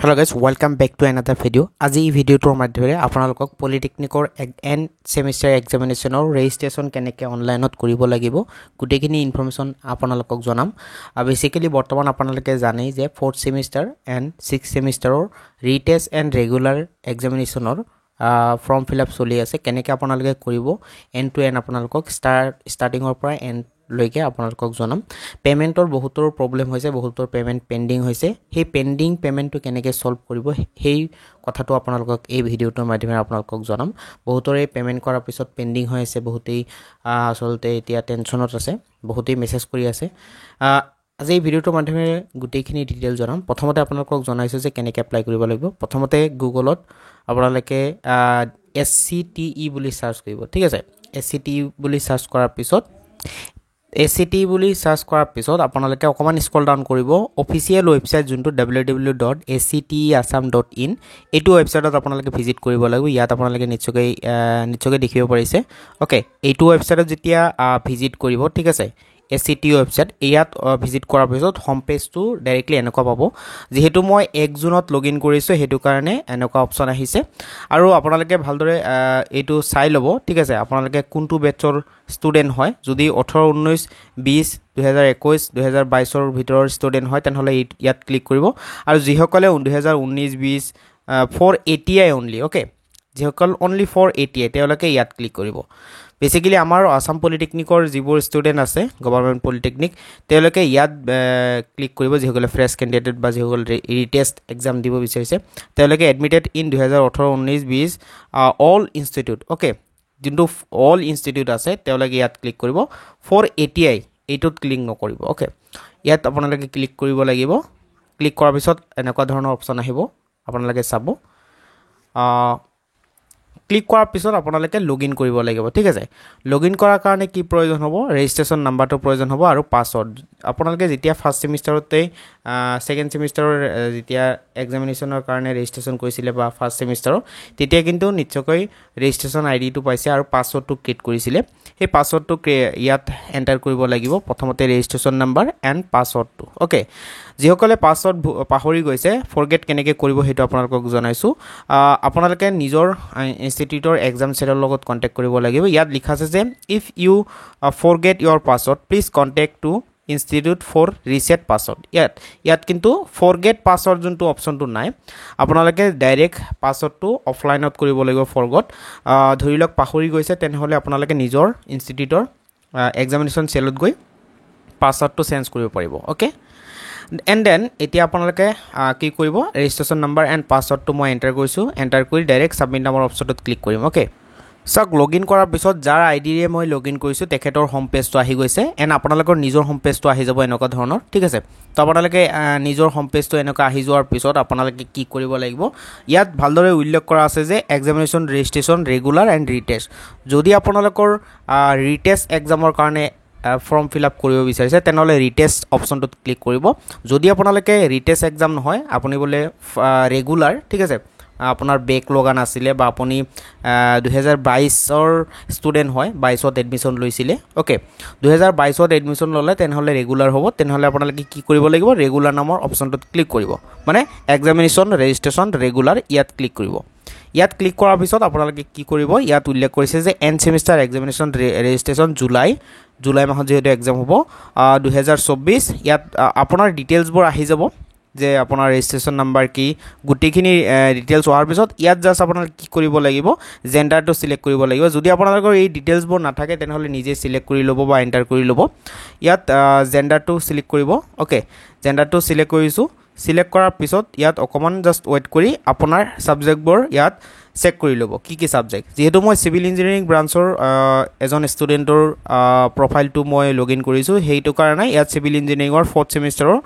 Hello guys, welcome back to another video. আজি এই ভিডিওটোৰ মাধ্যমেৰে আপোনালোকক পলিটেকনিকৰ এণ্ড সেমিষ্টাৰ এক্সামিনেশ্যনৰ ৰেজিষ্ট্ৰেচন কেনেকৈ অনলাইনত কৰিব লাগিব গুটেখিনি ইনফৰমেশন আপোনালোকক জনাম। বেসিক্যালি বৰ্তমান আপোনালোকে জানে যে 4th সেমিষ্টাৰ এণ্ড 6th সেমিষ্টাৰৰ ৰিটেষ্ট এণ্ড ৰেগুলাৰ এক্সামিনেশ্যনৰ ফৰ্ম ফিল আপ চলি আছে। কেনেকৈ আপোনালোকে কৰিব এণ্ড টু এণ্ড আপোনালোকক ষ্টাৰ্টিঙৰ পৰা এণ্ড লৈকে আপোনালোকক জনাম। পেমেন্টৰ বহুতৰ প্ৰবলেম হৈছে, বহুতৰ পেমেন্ট পেন্ডিং হৈছে। সেই পেন্ডিং পেমেন্টটো কেনেকৈ সলভ কৰিব সেই কথাটো আপোনালোকক এই ভিডিওটোৰ মাধ্যমেৰে আপোনালোকক জনাম। বহুতৰে পেমেন্ট কৰাৰ পিছত পেন্ডিং হৈ আছে, বহুতেই আসলতে এতিয়া টেনচনত আছে, বহুতেই মেছেজ কৰি আছে। আজি এই ভিডিওটোৰ মাধ্যমেৰে গুটেইখিনি ডিটেইল জনাম। প্ৰথমতে আপোনালোকক জনাইছো যে কেনেকৈ এপ্লাই কৰিব লাগিব। প্ৰথমতে গুগলত আপোনালোকে SCTE বুলি সাৰ্চ কৰিব, ঠিক আছে। SCTE বুলি সাৰ্চ কৰাৰ পিছত SCTE বুলি সাৰ্চ কৰাৰ পিছত আপোনালোকে অকমান স্ক্ৰল ডাউন কৰিব। অফিচিয়েল ৱেবসাইট যোনটো www.scteassam.in এইটো ৱেবসাইটত আপোনালোকে ভিজিট কৰিব লাগিব। ইয়াত আপোনালোকে নিশ্চয়কৈ দেখিব পাৰিছে। ওকে, এইটো ৱেবসাইটত যেতিয়া ভিজিট কৰিব, ঠিক আছে, SCTE ৱেবসাইট ইয়াত ভিজিট কৰাৰ পিছত হোম পেজটো ডাইৰেক্টলি এনেকুৱা পাব। যেহেতু মই 1 জুনত লগইন কৰিছো হেতু কাৰণে এনেকুৱা অপচন আহিছে। আৰু আপোনালোকে ভালদৰে এইটো চাই ল'ব, ঠিক আছে। আপোনালোকে কোনটো বেটছৰ ষ্টুডেন্ট হয়, যদি 18 19 20 2021 2022 ৰ ভিতৰৰ ষ্টুডেন্ট হয় তেনহলে ইয়াত ক্লিক কৰিব। আৰু যিসকলে 2019 20 ফৰ ATI অনলি, ওকে, যিসকল অনলি ফৰ ATI তেওঁলোকে ইয়াত ক্লিক কৰিব। বেসিক্যালি আমাৰ আসাম পলিটেকনিকৰ যিবোৰ ষ্টুডেন্ট আছে গভৰ্ণমেণ্ট পলিটেকনিক তেওঁলোকে ইয়াত ক্লিক কৰিব। যিসকলে ফ্ৰেছ ক্যান্ডিডেট বা যিসকল ৰিটেষ্ট এক্সাম দিব বিচাৰিছে তেওঁলোকে admitted in 2018 19 20 all institute, okay, যোনটো অল ইনষ্টিটিউট আছে তেওঁলোকে ইয়াত ক্লিক কৰিব। ফৰ ATI এইটোত ক্লিক নকৰিব, ওকে। ইয়াত আপোনালোকে ক্লিক কৰিব লাগিব। ক্লিক কৰাৰ পিছত এনেকুৱা ধৰণৰ অপচন আহিব, আপোনালোকে চাব। ক্লিক কৰাৰ পিছত আপোনালোকে লগইন কৰিব লাগিব, ঠিক আছে। লগইন কৰাৰ কাৰণে কি প্ৰয়োজন হ'ব? ৰেজিষ্ট্ৰেচন নাম্বাৰটো প্ৰয়োজন হ'ব আৰু পাছৱৰ্ড। আপোনালোকে যেতিয়া ফাৰ্ষ্ট সেমিষ্টাৰতে সেকেন্ড সেমিষ্টাৰৰ যেতিয়া এক্সামিনেশ্যনৰ কাৰণে ৰেজিষ্ট্ৰেচন কৰিছিলে বা ফাৰ্ষ্ট সেমিষ্টাৰৰ তেতিয়া কিন্তু নিশ্চয়কৈ ৰেজিষ্ট্ৰেচন আইডিটো পাইছে আৰু পাছৱৰ্ডটো ক্ৰিয়েট কৰিছিলে। সেই পাছৱৰ্ডটো ইয়াত এন্টাৰ কৰিব লাগিব। প্ৰথমতে ৰেজিষ্ট্ৰেচন নাম্বাৰ এণ্ড পাছৱৰ্ডটো, ওকে। যিসকলে পাছৱৰ্ড পাহৰি গৈছে ফৰগেট কেনেকৈ কৰিব সেইটো আপোনালোকক জনাইছোঁ। আপোনালোকে নিজৰ ইনষ্টিটিউটৰ এক্সাম চেণ্টাৰৰ লগত কণ্টেক্ট কৰিব লাগিব। ইয়াত লিখা আছে যে if you forget your password please contact to institute for reset password. ইয়াত কিন্তু ফৰগেট পাছৱৰ্ড যোনটো অপশ্যনটো নাই, আপোনালোকে ডাইৰেক্ট পাছৱৰ্ডটো অফলাইনত কৰিব লাগিব। ফৰগট ধৰি লওক পাহৰি গৈছে তেনেহ'লে আপোনালোকে নিজৰ ইনষ্টিটিউটৰ এক্সামিনেশ্যন চেলত গৈ পাছৱৰ্ডটো চেঞ্জ কৰিব পাৰিব, ওকে। এণ্ড দেন এতিয়া আপোনালোকে কি কৰিব? ৰেজিষ্ট্ৰেচন নাম্বাৰ এণ্ড পাছৱৰ্ডটো মই এণ্টাৰ কৰিছোঁ। এণ্টাৰ কৰি ডাইৰেক্ট ছাবমিট নামৰ অপশ্যনটোত ক্লিক কৰিম, ওকে। চাওক, লগইন কৰাৰ পিছত যাৰ আইডিৰে মই লগইন কৰিছোঁ তেখেতৰ হোম পেজটো আহি গৈছে এণ্ড আপোনালোকৰ নিজৰ হোম পেজটো আহি যাব এনেকুৱা ধৰণৰ, ঠিক আছে। তো আপোনালোকে নিজৰ হোম পেজটো এনেকুৱা আহি যোৱাৰ পিছত আপোনালোকে কি কৰিব লাগিব? ইয়াত ভালদৰে উল্লেখ কৰা আছে যে এক্সামিনেশ্যন ৰেজিষ্ট্ৰেচন ৰেগুলাৰ এণ্ড ৰিটেষ্ট। যদি আপোনালোকৰ ৰিটেষ্ট এক্সামৰ কাৰণে ফৰ্ম ফিল আপ কৰিব বিচাৰিছে তেনেহ'লে ৰিটেষ্ট অপশ্যনটোত ক্লিক কৰিব। যদি আপোনালোকে ৰিটেষ্ট এক্সাম নহয়, আপুনি বোলে ৰেগুলাৰ, ঠিক আছে, আপোনাৰ বেক লগা নাছিলে বা আপুনি 2022ৰ ষ্টুডেণ্ট হয়, 22ত এডমিশ্যন লৈছিলে, ওকে, 2022ত এডমিশ্যন ল'লে তেনেহ'লে ৰেগুলাৰ হ'ব। তেনেহ'লে আপোনালোকে কি কৰিব লাগিব? ৰেগুলাৰ নামৰ অপশ্যনটোত ক্লিক কৰিব, মানে এক্সামিনেশ্যন ৰেজিষ্ট্ৰেচন ৰেগুলাৰ ইয়াত ক্লিক কৰিব। ইয়াত ক্লিক কৰাৰ পিছত আপোনালোকে কি কৰিব? ইয়াত উল্লেখ কৰিছে যে and semester examination registration July মাহত যিহেতু এক্সাম হ'ব 2024। ইয়াত আপোনাৰ ডিটেইলছবোৰ আহি যাব যে আপোনাৰ ৰেজিষ্ট্ৰেচন নাম্বাৰ কি, গোটেইখিনি ডিটেইলছ হোৱাৰ পিছত ইয়াত জাষ্ট আপোনালোকে কি কৰিব লাগিব? জেণ্ডাৰটো চিলেক্ট কৰিব লাগিব। যদি আপোনালোকৰ এই ডিটেইলছবোৰ নাথাকে তেনেহ'লে নিজে চিলেক্ট কৰি ল'ব বা এণ্টাৰ কৰি ল'ব। ইয়াত জেণ্ডাৰটো চিলেক্ট কৰিব, ওকে। জেণ্ডাৰটো চিলেক্ট কৰিছোঁ। চিলেক্ট কৰাৰ পিছত ইয়াত অকণমান জাষ্ট ৱেইট কৰি আপোনাৰ ছাবজেক্টবোৰ ইয়াত চেক কৰি ল'ব, কি কি ছাবজেক্ট। যিহেতু মই চিভিল ইঞ্জিনিয়াৰিং ব্ৰাঞ্চৰ এজন ষ্টুডেণ্টৰ প্ৰফাইলটো মই লগইন কৰিছোঁ, সেইটো কাৰণে ইয়াত চিভিল ইঞ্জিনিয়াৰিঙৰ 4th ছেমিষ্টাৰৰ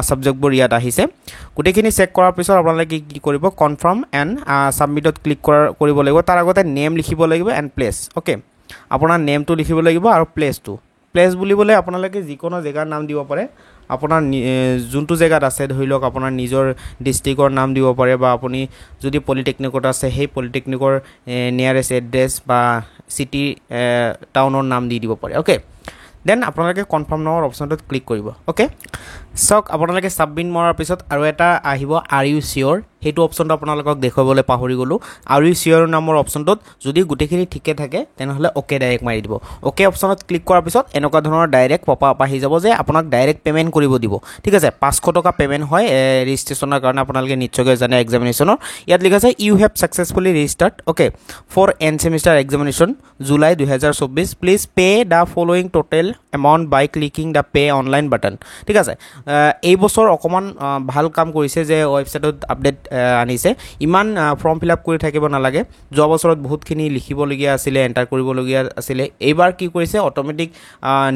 ছাবজেক্টবোৰ ইয়াত আহিছে। গোটেইখিনি চেক কৰাৰ পিছত আপোনালোকে কি কৰিব? কনফাৰ্ম এণ্ড ছাবমিটত ক্লিক কৰিব লাগিব। তাৰ আগতে নেম লিখিব লাগিব এণ্ড প্লেচ, ওকে। আপোনাৰ নেমটো লিখিব লাগিব আৰু প্লেচ বুলিবলৈ আপোনালোকে যিকোনো জেগাৰ নাম দিব পাৰে। আপোনাৰ যোনটো জেগাত আছে, ধৰি লওক আপোনাৰ নিজৰ ডিষ্ট্ৰিক্টৰ নাম দিব পাৰে বা আপুনি যদি পলিটেকনিকত আছে সেই পলিটেকনিকৰ নিয়াৰেষ্ট এড্ৰেছ বা চিটি টাউনৰ নাম দি দিব পাৰে, ওকে। দেন আপোনালোকে কনফাৰ্ম নামৰ অপশ্যনটোত ক্লিক কৰিব, ওকে। চাওক আপোনালোকে ছাবমিট মৰাৰ পিছত আৰু এটা আহিব আৰ ইউ চিয়'ৰ সেইটো অপশ্যনটো আপোনালোকক দেখুৱাবলৈ পাহৰি গ'লোঁ আৰ ইউ চিয়'ৰ নামৰ অপশ্যনটোত যদি গোটেইখিনি ঠিকে থাকে তেনেহ'লে অ'কে ডাইৰেক্ট মাৰি দিব অ'কে অপশ্যনত ক্লিক কৰাৰ পিছত এনেকুৱা ধৰণৰ ডাইৰেক্ট পপ আপ আহি যাব যে আপোনাক ডাইৰেক্ট পে'মেণ্ট কৰিব দিব ঠিক আছে 500 টকা পে'মেণ্ট হয় ৰেজিষ্ট্ৰেশ্যনৰ কাৰণে আপোনালোকে নিশ্চয়কৈ জানে এক্সামিনেশ্যনৰ ইয়াত লিখা আছে you have successfully registered okay for end semester examination July 2024 please pay' the following total amount by clicking the pay' online button ঠিক আছে এই বছৰ অকণমান ভাল কাম কৰিছে যে ৱেবছাইটত আপডেট আনিছে ইমান ফৰ্ম ফিল আপ কৰি থাকিব নালাগে যোৱা বছৰত বহুতখিনি লিখিবলগীয়া আছিলে এণ্টাৰ কৰিবলগীয়া আছিলে এইবাৰ কি কৰিছে অট'মেটিক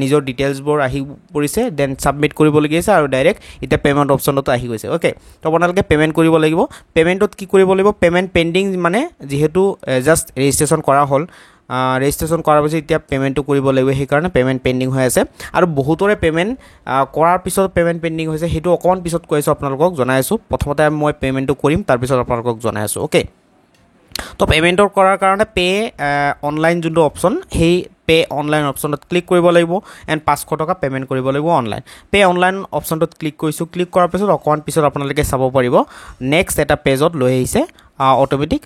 নিজৰ ডিটেইলছবোৰ আহি পৰিছে দেন ছাবমিট কৰিবলগীয়া আছে আৰু ডাইৰেক্ট এতিয়া পে'মেণ্ট অপশ্যনতো আহি গৈছে অ'কে তো আপোনালোকে পে'মেণ্ট কৰিব লাগিব পে'মেণ্টত কি কৰিব লাগিব পে'মেণ্ট পেণ্ডিং মানে যিহেতু জাষ্ট ৰেজিষ্ট্ৰেশ্যন কৰা হ'ল ৰেজিষ্ট্ৰেশ্যন কৰাৰ পিছত এতিয়া পে'মেণ্টটো কৰিব লাগিব সেইকাৰণে পে'মেণ্ট পেণ্ডিং হৈ আছে আৰু বহুতৰে পে'মেণ্ট কৰাৰ পিছত পে'মেণ্ট পেণ্ডিং হৈছে সেইটো অকণমান পিছত কৈ আছোঁ আপোনালোকক জনাই আছোঁ প্ৰথমতে মই পে'মেণ্টটো কৰিম তাৰপিছত আপোনালোকক জনাই আছোঁ অ'কে তো পে'মেণ্টৰ কৰাৰ কাৰণে অনলাইন যোনটো অপশ্যন সেই অনলাইন অপশ্যনত ক্লিক কৰিব লাগিব এণ্ড 500 টকা পে'মেণ্ট কৰিব লাগিব অনলাইন অনলাইন অপশ্যনটোত ক্লিক কৰিছোঁ ক্লিক কৰাৰ পিছত অকণমান পিছত আপোনালোকে চাব পাৰিব নেক্সট এটা পেজত লৈ আহিছে অট'মেটিক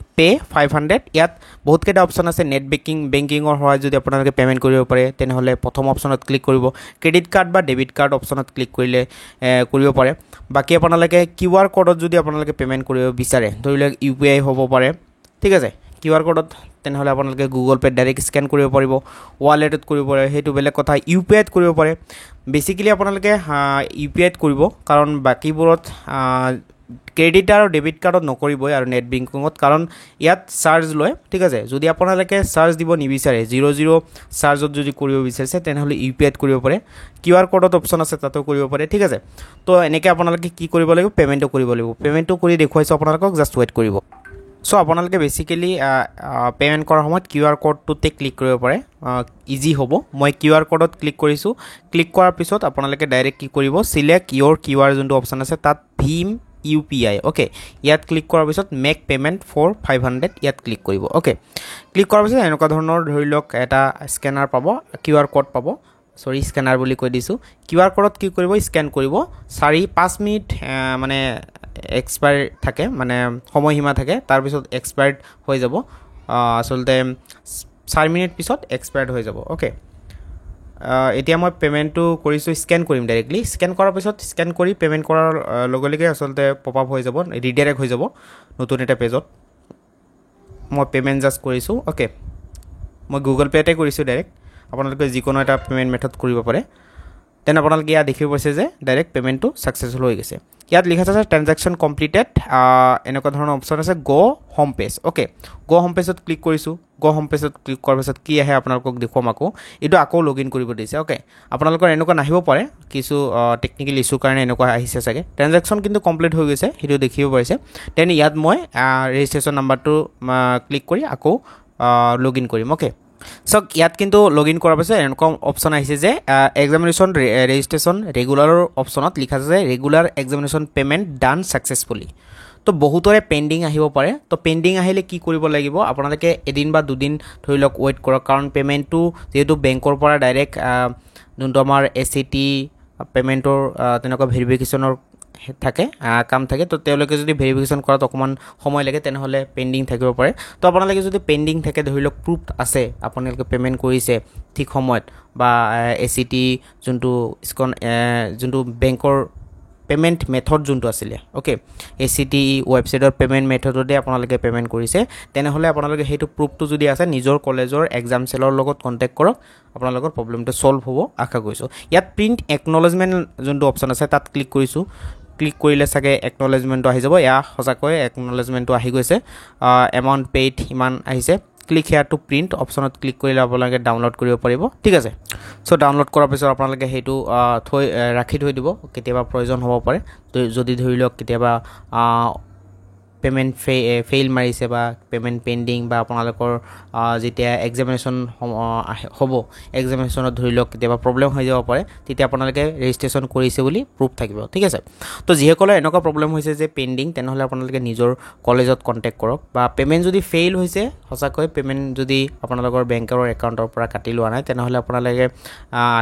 500 ইয়াত বহুতকেইটা অপশ্যন আছে নেট বেংকিঙৰ সহায়ত যদি আপোনালোকে পে'মেণ্ট কৰিব পাৰে তেনেহ'লে প্ৰথম অপশ্যনত ক্লিক কৰিব ক্ৰেডিট কাৰ্ড বা ডেবিট কাৰ্ড অপশ্যনত ক্লিক কৰিলে কৰিব পাৰে বাকী আপোনালোকে কিউ আৰ ক'ডত যদি আপোনালোকে পে'মেণ্ট কৰিব বিচাৰে ধৰি লওক UPI হ'ব পাৰে ঠিক আছে কিউ আৰ ক'ডত তেনেহ'লে আপোনালোকে গুগল পে' ডাইৰেক্ট স্কেন কৰিব পাৰিব ৱালেটত কৰিব পাৰে সেইটো বেলেগ কথা UPIত কৰিব পাৰে বেচিকেলি আপোনালোকে UPIত কৰিব কাৰণ বাকীবোৰত ক্ৰেডিট আৰু ডেবিট কাৰ্ডত নকৰিবই আৰু নেট বেংকিঙত কাৰণ ইয়াত চাৰ্জ লয় ঠিক আছে যদি আপোনালোকে চাৰ্জ দিব নিবিচাৰে 00 চাৰ্জত যদি কৰিব বিচাৰিছে তেনেহ'লে UPIত কৰিব পাৰে কিউ আৰ ক'ডত অপশ্যন আছে তাতো কৰিব পাৰে ঠিক আছে তো এনেকৈ আপোনালোকে কি কৰিব লাগিব পে'মেণ্টটো কৰিব লাগিব পে'মেণ্টটো কৰি দেখুৱাইছোঁ আপোনালোকক জাষ্ট ৱেইট কৰিব চ' আপোনালোকে বেচিকেলি পে'মেণ্ট কৰাৰ সময়ত কিউ আৰ ক'ডটোতে ক্লিক কৰিব পাৰে ইজি হ'ব মই কিউ আৰ ক'ডত ক্লিক কৰিছোঁ ক্লিক কৰাৰ পিছত আপোনালোকে ডাইৰেক্ট কি কৰিব চিলেক্ট ইয়'ৰ কিউ আৰ যোনটো অপশ্যন আছে তাত ভীম UPI অ'কে ইয়াত ক্লিক কৰাৰ পিছত মেক পে'মেণ্ট ফৰ 500 ইয়াত ক্লিক কৰিব অ'কে ক্লিক কৰাৰ পিছত এনেকুৱা ধৰণৰ ধৰি লওক এটা স্কেনাৰ পাব কিউ আৰ ক'ড পাব চৰি স্কেনাৰ বুলি কৈ দিছোঁ কিউ আৰ ক'ডত কি কৰিব স্কেন কৰিব 4-5 মিনিট মানে এক্সপায়াৰ থাকে মানে সময়সীমা থাকে তাৰপিছত এক্সপায়াৰ্ড হৈ যাব আচলতে 4 মিনিট পিছত এক্সপায়াৰ্ড হৈ যাব অ'কে এতিয়া মই পে'মেণ্টটো কৰিছোঁ স্কেন কৰিম ডাইৰেক্টলি স্কেন কৰাৰ পিছত স্কেন কৰি পে'মেণ্ট কৰাৰ লগে লগে আচলতে পপ আপ হৈ যাব ৰিডাইৰেক্ট হৈ যাব নতুন এটা পেজত মই পে'মেণ্ট জাষ্ট কৰিছোঁ অ'কে মই গুগল পে'তে কৰিছোঁ ডাইৰেক্ট আপোনালোকে যিকোনো এটা পে'মেণ্ট মেথড কৰিব পাৰে দেন আপোনালোকে ইয়াত দেখিব পাইছে যে ডাইৰেক্ট পে'মেণ্টটো ছাকচেছফুল হৈ গৈছে ইয়াত লিখা আছে ট্ৰানজেকশ্যন কমপ্লিটেড এনেকুৱা ধৰণৰ অপশ্যন আছে গ' হোম পেজ অ'কে গ' হোম পেজত ক্লিক কৰিছোঁ গ' হোম পেজত ক্লিক কৰাৰ পিছত কি আহে আপোনালোকক দেখুৱাম এইটো আকৌ লগ ইন কৰিব দিছে অ'কে আপোনালোকৰ এনেকুৱা নাহিব পাৰে কিছু টেকনিকেল ইছ্যুৰ কাৰণে এনেকুৱা আহিছে চাগে ট্ৰানজেকশ্যন কিন্তু কমপ্লিট হৈ গৈছে সেইটো দেখিব পাৰিছে দেন ইয়াত মই ৰেজিষ্ট্ৰেশ্যন নাম্বাৰটো ক্লিক কৰি আকৌ লগ ইন কৰিম অ'কে চাওক ইয়াত কিন্তু লগ ইন কৰাৰ পিছত এনেকুৱা অপশ্যন আহিছে যে এক্সামিনেশ্যন ৰেজিষ্ট্ৰেশ্যন ৰেগুলাৰৰ অপশ্যনত লিখা আছে যে ৰেগুলাৰ এক্সামিনেশ্যন পে'মেণ্ট ডান ছাকচেছফুলি তো বহুতৰে পেণ্ডিং আহিব পাৰে তো পেণ্ডিং আহিলে কি কৰিব লাগিব আপোনালোকে এদিন বা দুদিন ধৰি লওক ৱেইট কৰক কাৰণ পে'মেণ্টটো যিহেতু বেংকৰ পৰা ডাইৰেক্ট যোনটো আমাৰ ACT পে'মেণ্টৰ তেনেকুৱা ভেৰিফিকেশ্যনৰ থাকে কাম থাকে তো তেওঁলোকে যদি ভেৰিফিকেশ্যন কৰাত অকণমান সময় লাগে তেনেহ'লে পেণ্ডিং থাকিব পাৰে তো আপোনালোকে যদি পেণ্ডিং থাকে ধৰি লওক প্ৰুফ আছে আপোনালোকে পে'মেণ্ট কৰিছে ঠিক সময়ত বা ACT যোনটো বেংকৰ পে'মেণ্ট মেথড যোনটো আছিলে অ'কে ACT ৱেবছাইটৰ পে'মেণ্ট মেথডতে আপোনালোকে পে'মেণ্ট কৰিছে তেনেহ'লে আপোনালোকে সেইটো প্ৰুফটো যদি আছে নিজৰ কলেজৰ এক্সাম চেলৰ লগত কণ্টেক্ট কৰক আপোনালোকৰ প্ৰব্লেমটো ছল্ভ হ'ব আশা কৰিছোঁ ইয়াত প্ৰিণ্ট একনলেজমেণ্ট যোনটো অপশ্যন আছে তাত ক্লিক কৰিছোঁ ক্লিক কৰিলে চাগে একনলেজমেণ্টটো আহি যাব সঁচাকৈ একনলেজমেণ্টটো আহি গৈছে এমাউণ্ট পেইড ইমান আহিছে ক্লিক হেয়াৰ টু প্ৰিণ্ট অপশ্যনত ক্লিক কৰিলে আপোনালোকে ডাউনলোড কৰিব পাৰিব ঠিক আছে চ' ডাউনলোড কৰাৰ পিছত আপোনালোকে সেইটো ৰাখি থৈ দিব কেতিয়াবা প্ৰয়োজন হ'ব পাৰে যদি ধৰি লওক কেতিয়াবা পে'মেণ্ট ফেইল মাৰিছে বা পে'মেণ্ট পেণ্ডিং বা আপোনালোকৰ যেতিয়া এক্সামিনেশ্যন হ'ব এক্সামিনেশ্যনত ধৰি লওক কেতিয়াবা প্ৰব্লেম হৈ যাব পাৰে তেতিয়া আপোনালোকে ৰেজিষ্ট্ৰেশ্যন কৰিছে বুলি প্ৰুফ থাকিব ঠিক আছে তো যিসকলৰ এনেকুৱা প্ৰব্লেম হৈছে যে পেণ্ডিং তেনেহ'লে আপোনালোকে নিজৰ কলেজত কণ্টেক্ট কৰক বা পে'মেণ্ট যদি ফেইল হৈছে সঁচাকৈ পে'মেণ্ট যদি আপোনালোকৰ বেংকৰ একাউণ্টৰ পৰা কাটি লোৱা নাই তেনেহ'লে আপোনালোকে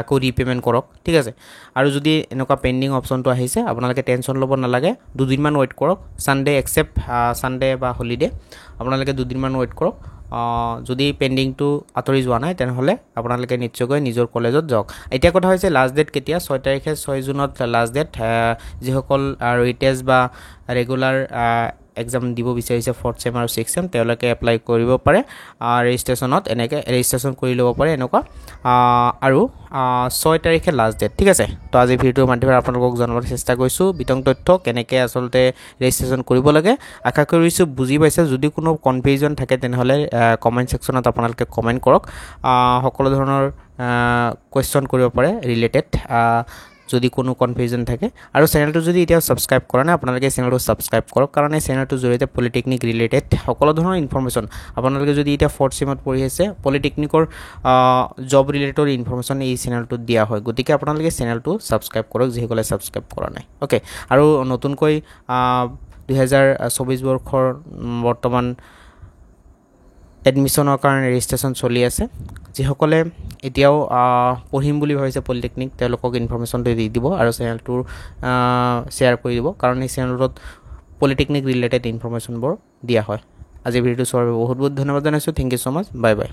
আকৌ ৰিপে'মেণ্ট কৰক ঠিক আছে আৰু যদি এনেকুৱা পেণ্ডিং অপশ্যনটো আহিছে আপোনালোকে টেনশ্যন ল'ব নালাগে দুদিনমান ৱেইট কৰক ছানডে একচেপ্ট ছানডে বা হলিডে আপোনালোকে দুদিনমান ৱেইট কৰক যদি পেণ্ডিংটো আঁতৰি যোৱা নাই তেনেহ'লে আপোনালোকে নিশ্চয়কৈ নিজৰ কলেজত যাওক এতিয়া কথা হৈছে লাষ্ট ডেট কেতিয়া 6 তাৰিখে 6 জুনত লাষ্ট ডেট যিসকল ৰিটেষ্ট বা ৰেগুলাৰ এক্সাম দিব বিচাৰিছে 4th চেম আৰু 6th চেম তেওঁলোকে এপ্লাই কৰিব পাৰে ৰেজিষ্ট্ৰেশ্যনত এনেকৈ ৰেজিষ্ট্ৰেশ্যন কৰি ল'ব পাৰে এনেকুৱা আৰু 6 তাৰিখে লাষ্ট ডেট ঠিক আছে তো আজি ভিডিঅ'ৰ মাধ্যমেৰে আপোনালোকক জনাবলৈ চেষ্টা কৰিছোঁ বিতং তথ্য কেনেকৈ আচলতে ৰেজিষ্ট্ৰেশ্যন কৰিব লাগে আশা কৰিছোঁ বুজি পাইছে যদি কোনো কনফিউজন থাকে তেনেহ'লে কমেণ্ট ছেকশ্যনত আপোনালোকে কমেণ্ট কৰক সকলো ধৰণৰ কুৱেশ্যন কৰিব পাৰে ৰিলেটেড যদি কোনো কনফিউজন থাকে আৰু চেনেলটো যদি এতিয়া ছাবস্ক্ৰাইব কৰা নাই আপোনালোকে চেনেলটো ছাবস্ক্ৰাইব কৰক কাৰণ এই চেনেলটোৰ জৰিয়তে পলিটেকনিক ৰিলেটেড সকলো ধৰণৰ ইনফৰমেশ্যন আপোনালোকে যদি এতিয়া 4th চেমত পঢ়ি আছে পলিটেকনিকৰ জব ৰিলেটেড ইনফৰমেশ্যন এই চেনেলটোত দিয়া হয় গতিকে আপোনালোকে চেনেলটো ছাবস্ক্ৰাইব কৰক যিসকলে ছাবস্ক্ৰাইব কৰা নাই অ'কে আৰু নতুনকৈ 2024 বৰ্ষৰ বৰ্তমান এডমিশ্যনৰ কাৰণে ৰেজিষ্ট্ৰেশ্যন চলি আছে যিসকলে এতিয়াও পঢ়িম বুলি ভাবিছে পলিটেকনিক তেওঁলোকক ইনফৰমেশ্যনটো দি দিব আৰু চেনেলটো শ্বেয়াৰ কৰি দিব কাৰণ এই চেনেলটোত পলিটেকনিক ৰিলেটেড ইনফৰমেশ্যনবোৰ দিয়া হয় আজি ভিডিঅ'টো চোৱাৰ বাবে বহুত বহুত ধন্যবাদ জনাইছোঁ thank you so' much bye bye